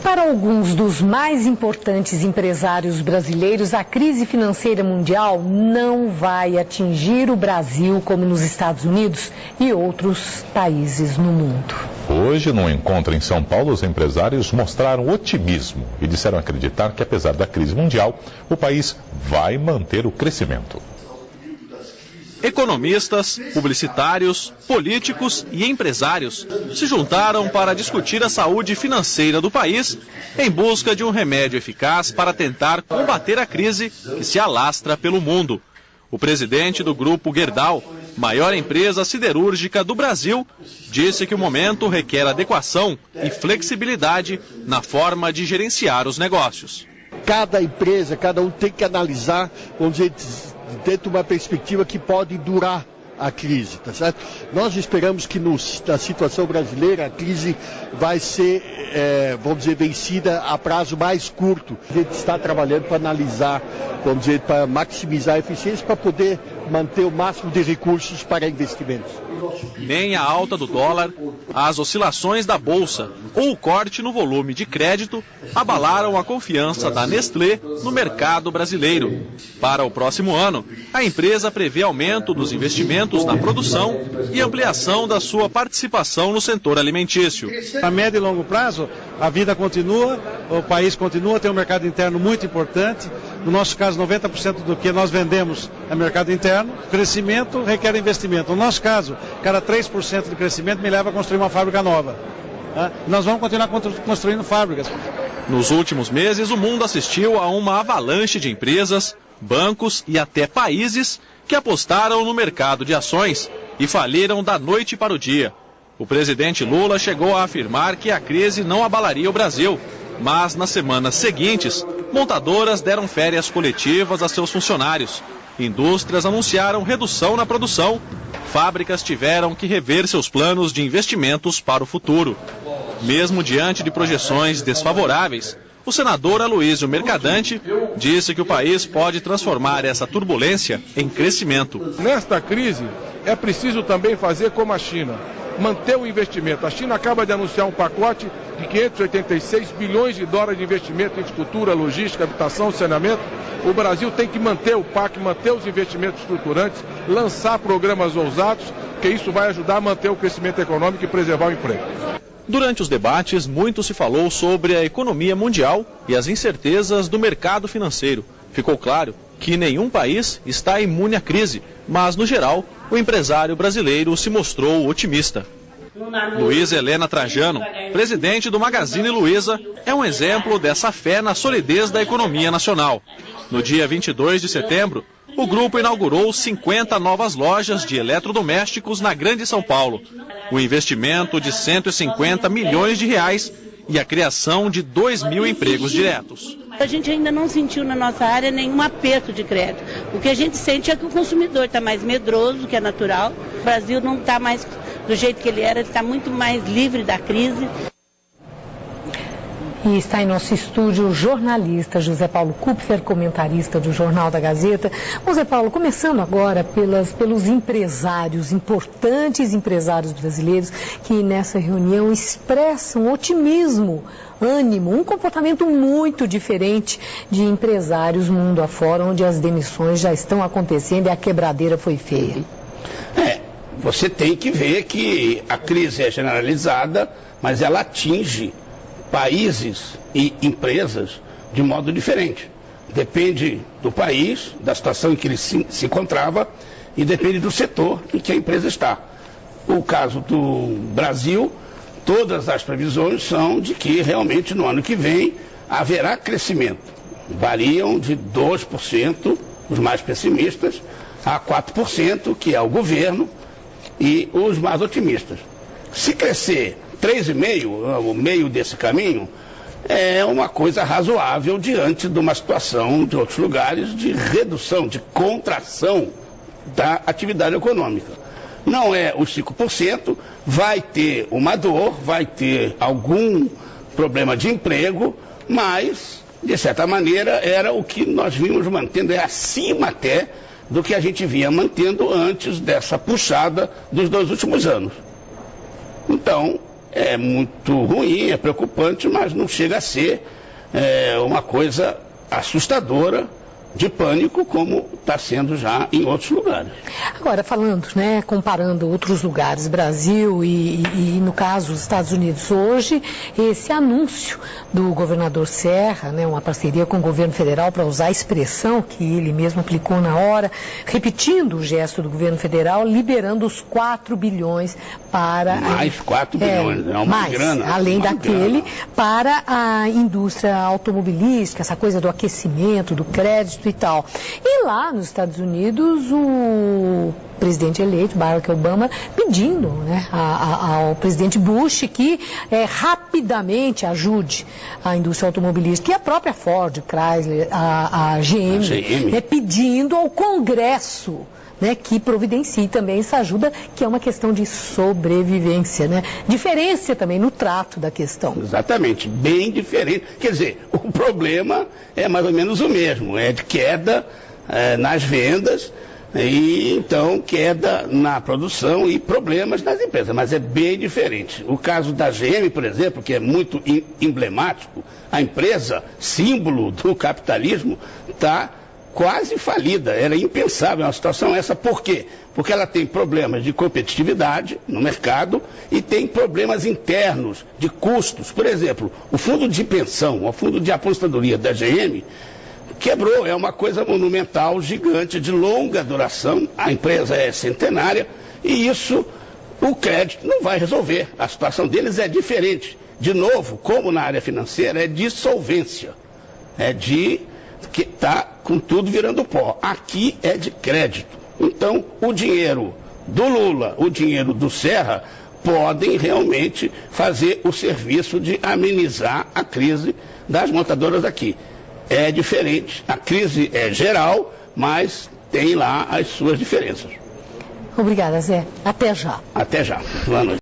Para alguns dos mais importantes empresários brasileiros, a crise financeira mundial não vai atingir o Brasil como nos Estados Unidos e outros países no mundo. Hoje, num encontro em São Paulo, os empresários mostraram otimismo e disseram acreditar que, apesar da crise mundial, o país vai manter o crescimento. Economistas, publicitários, políticos e empresários se juntaram para discutir a saúde financeira do país em busca de um remédio eficaz para tentar combater a crise que se alastra pelo mundo. O presidente do Grupo Gerdau, maior empresa siderúrgica do Brasil, disse que o momento requer adequação e flexibilidade na forma de gerenciar os negócios. Cada empresa, cada um tem que analisar, vamos dizer, dentro de uma perspectiva que pode durar a crise, tá certo? Nós esperamos que na situação brasileira a crise vai ser, vamos dizer, vencida a prazo mais curto. A gente está trabalhando para analisar, vamos dizer, para maximizar a eficiência, para poder manter o máximo de recursos para investimentos. Nem a alta do dólar, as oscilações da bolsa ou o corte no volume de crédito abalaram a confiança da Nestlé no mercado brasileiro. Para o próximo ano, a empresa prevê aumento dos investimentos na produção e ampliação da sua participação no setor alimentício. A médio e longo prazo, a vida continua, o país continua, tem um mercado interno muito importante. No nosso caso, 90% do que nós vendemos é mercado interno. Crescimento requer investimento. No nosso caso, cada 3% de crescimento me leva a construir uma fábrica nova. Nós vamos continuar construindo fábricas. Nos últimos meses, o mundo assistiu a uma avalanche de empresas, bancos e até países que apostaram no mercado de ações e faliram da noite para o dia. O presidente Lula chegou a afirmar que a crise não abalaria o Brasil, mas nas semanas seguintes, montadoras deram férias coletivas a seus funcionários. Indústrias anunciaram redução na produção. Fábricas tiveram que rever seus planos de investimentos para o futuro. Mesmo diante de projeções desfavoráveis, o senador Aloysio Mercadante disse que o país pode transformar essa turbulência em crescimento. Nesta crise, é preciso também fazer como a China, manter o investimento. A China acaba de anunciar um pacote de 586 bilhões de dólares de investimento em infraestrutura, logística, habitação, saneamento. O Brasil tem que manter o PAC, manter os investimentos estruturantes, lançar programas ousados, que isso vai ajudar a manter o crescimento econômico e preservar o emprego. Durante os debates, muito se falou sobre a economia mundial e as incertezas do mercado financeiro. Ficou claro que nenhum país está imune à crise, mas, no geral, o empresário brasileiro se mostrou otimista. Luísa Helena Trajano, presidente do Magazine Luiza, é um exemplo dessa fé na solidez da economia nacional. No dia 22 de setembro, o grupo inaugurou 50 novas lojas de eletrodomésticos na Grande São Paulo. O investimento de 150 milhões de reais e a criação de 2.000 empregos diretos. A gente ainda não sentiu na nossa área nenhum aperto de crédito. O que a gente sente é que o consumidor está mais medroso, que é natural. O Brasil não está mais do jeito que ele era, ele está muito mais livre da crise. E está em nosso estúdio o jornalista José Paulo Kupfer, comentarista do Jornal da Gazeta. José Paulo, começando agora pelos empresários, importantes empresários brasileiros que nessa reunião expressam otimismo, ânimo, um comportamento muito diferente de empresários mundo afora, onde as demissões já estão acontecendo e a quebradeira foi feia. Você tem que ver que a crise é generalizada, mas ela atinge países e empresas de modo diferente. Depende do país, da situação em que ele se encontrava e depende do setor em que a empresa está. O caso do Brasil, todas as previsões são de que realmente no ano que vem haverá crescimento. Variam de 2%, os mais pessimistas, a 4%, que é o governo, e os mais otimistas. Se crescer 3,5%, o meio desse caminho, é uma coisa razoável diante de uma situação de outros lugares de redução, de contração da atividade econômica. Não é os 5%, vai ter uma dor, vai ter algum problema de emprego, mas, de certa maneira, era o que nós vimos mantendo, é acima até do que a gente vinha mantendo antes dessa puxada dos 2 últimos anos. Então, é muito ruim, é preocupante, mas não chega a ser uma coisa assustadora, de pânico, como está sendo já em outros lugares. Agora, falando, né, comparando outros lugares, Brasil e no caso, os Estados Unidos, hoje, esse anúncio do governador Serra, né, uma parceria com o governo federal para usar a expressão que ele mesmo aplicou na hora, repetindo o gesto do governo federal, liberando os 4 bilhões para... Mais 4 bilhões, é uma grana. Além daquele, para a indústria automobilística, essa coisa do aquecimento, do crédito e tal. E lá nos Estados Unidos, o presidente eleito, Barack Obama, pedindo, né, ao presidente Bush que rapidamente ajude a indústria automobilística. E a própria Ford, Chrysler, a GM. Pedindo ao Congresso, né, que providencie também essa ajuda, que é uma questão de sobrevivência, né? Diferença também no trato da questão. Exatamente, bem diferente. Quer dizer, o problema é mais ou menos o mesmo, é de queda nas vendas e então queda na produção e problemas nas empresas, mas é bem diferente. O caso da GM, por exemplo, que é muito emblemático, a empresa, símbolo do capitalismo, está quase falida, era impensável uma situação essa. Por quê? Porque ela tem problemas de competitividade no mercado e tem problemas internos de custos. Por exemplo, o fundo de pensão, o fundo de aposentadoria da GM quebrou, é uma coisa monumental, gigante, de longa duração, a empresa é centenária e isso o crédito não vai resolver. A situação deles é diferente. De novo, como na área financeira, é de solvência, é de que está com tudo virando pó. Aqui é de crédito. Então, o dinheiro do Lula, o dinheiro do Serra, podem realmente fazer o serviço de amenizar a crise das montadoras aqui. É diferente. A crise é geral, mas tem lá as suas diferenças. Obrigada, Zé. Até já. Até já. Boa noite.